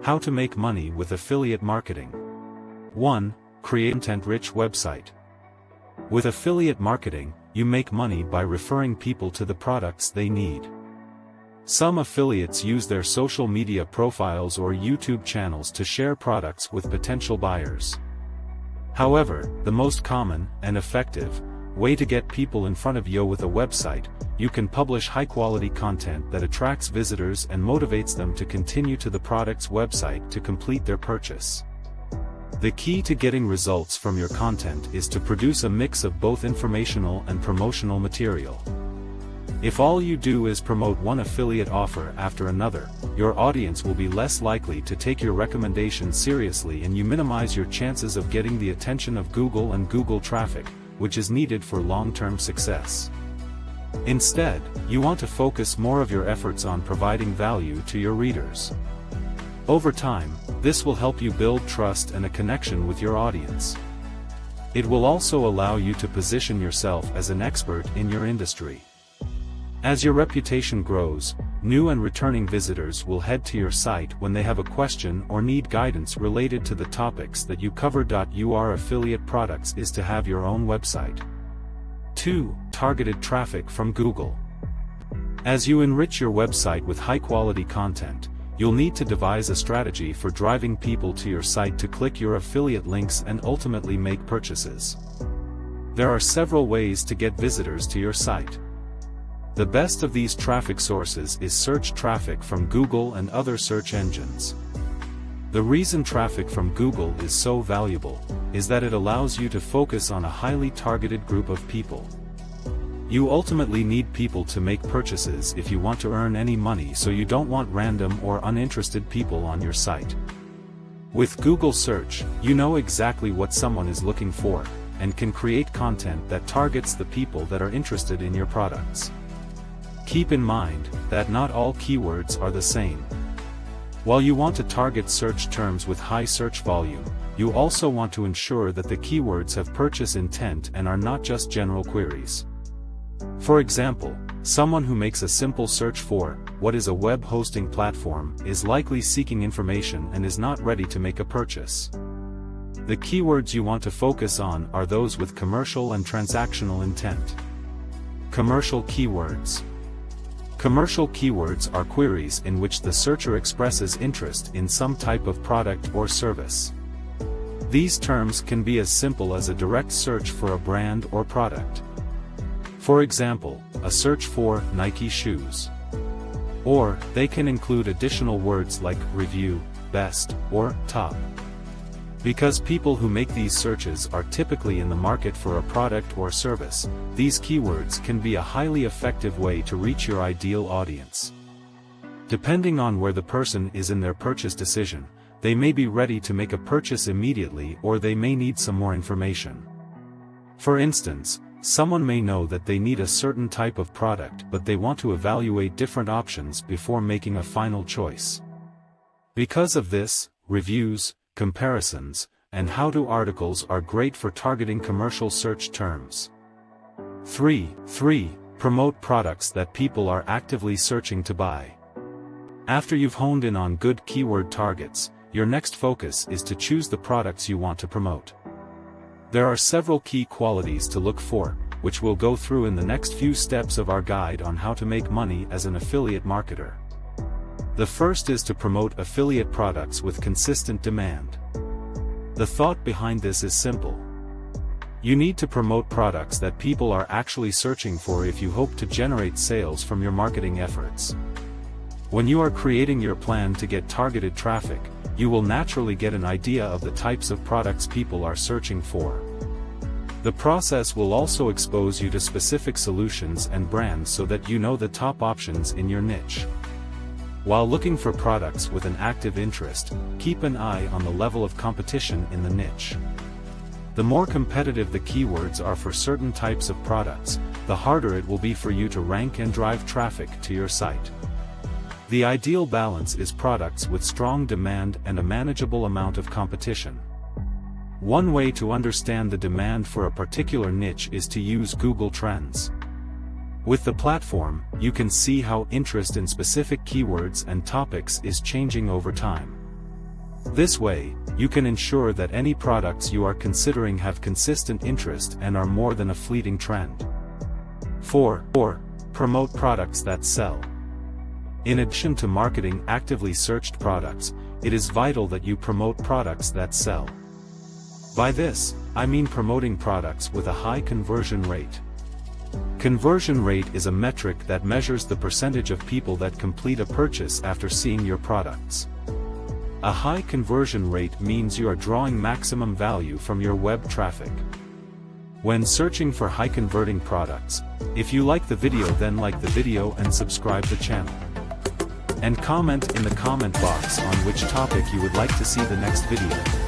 How to make money with affiliate marketing. 1. Create a content-rich website. With affiliate marketing, you make money by referring people to the products they need. Some affiliates use their social media profiles or YouTube channels to share products with potential buyers. However, the most common and effective way to get people in front of you with a website, you can publish high-quality content that attracts visitors and motivates them to continue to the product's website to complete their purchase. The key to getting results from your content is to produce a mix of both informational and promotional material. If all you do is promote one affiliate offer after another, your audience will be less likely to take your recommendation seriously and you minimize your chances of getting the attention of Google and Google traffic, which is needed for long-term success. Instead, you want to focus more of your efforts on providing value to your readers. Over time, this will help you build trust and a connection with your audience. It will also allow you to position yourself as an expert in your industry. As your reputation grows, new and returning visitors will head to your site when they have a question or need guidance related to the topics that you cover. Your affiliate products is to have your own website. 2. Targeted traffic from Google. As you enrich your website with high-quality content, you'll need to devise a strategy for driving people to your site to click your affiliate links and ultimately make purchases. There are several ways to get visitors to your site. The best of these traffic sources is search traffic from Google and other search engines. The reason traffic from Google is so valuable is that it allows you to focus on a highly targeted group of people. You ultimately need people to make purchases if you want to earn any money, so you don't want random or uninterested people on your site. With Google Search, you know exactly what someone is looking for, and can create content that targets the people that are interested in your products. Keep in mind that not all keywords are the same. While you want to target search terms with high search volume, you also want to ensure that the keywords have purchase intent and are not just general queries. For example, someone who makes a simple search for "what is a web hosting platform" is likely seeking information and is not ready to make a purchase. The keywords you want to focus on are those with commercial and transactional intent. Commercial keywords. Commercial keywords are queries in which the searcher expresses interest in some type of product or service. These terms can be as simple as a direct search for a brand or product. For example, a search for Nike shoes. Or, they can include additional words like review, best, or top. Because people who make these searches are typically in the market for a product or service, these keywords can be a highly effective way to reach your ideal audience. Depending on where the person is in their purchase decision, they may be ready to make a purchase immediately or they may need some more information. For instance, someone may know that they need a certain type of product but they want to evaluate different options before making a final choice. Because of this, reviews, comparisons, and how-to articles are great for targeting commercial search terms. 3. Promote products that people are actively searching to buy. After you've honed in on good keyword targets, your next focus is to choose the products you want to promote. There are several key qualities to look for, which we'll go through in the next few steps of our guide on how to make money as an affiliate marketer. The first is to promote affiliate products with consistent demand. The thought behind this is simple. You need to promote products that people are actually searching for if you hope to generate sales from your marketing efforts. When you are creating your plan to get targeted traffic, you will naturally get an idea of the types of products people are searching for. The process will also expose you to specific solutions and brands so that you know the top options in your niche. While looking for products with an active interest, keep an eye on the level of competition in the niche. The more competitive the keywords are for certain types of products, the harder it will be for you to rank and drive traffic to your site. The ideal balance is products with strong demand and a manageable amount of competition. One way to understand the demand for a particular niche is to use Google Trends. With the platform, you can see how interest in specific keywords and topics is changing over time. This way, you can ensure that any products you are considering have consistent interest and are more than a fleeting trend. 4. Promote products that sell. In addition to marketing actively searched products, it is vital that you promote products that sell. By this, I mean promoting products with a high conversion rate. Conversion rate is a metric that measures the percentage of people that complete a purchase after seeing your products. A high conversion rate means you are drawing maximum value from your web traffic. When searching for high converting products, if you like the video, then like the video and subscribe the channel. And comment in the comment box on which topic you would like to see the next video.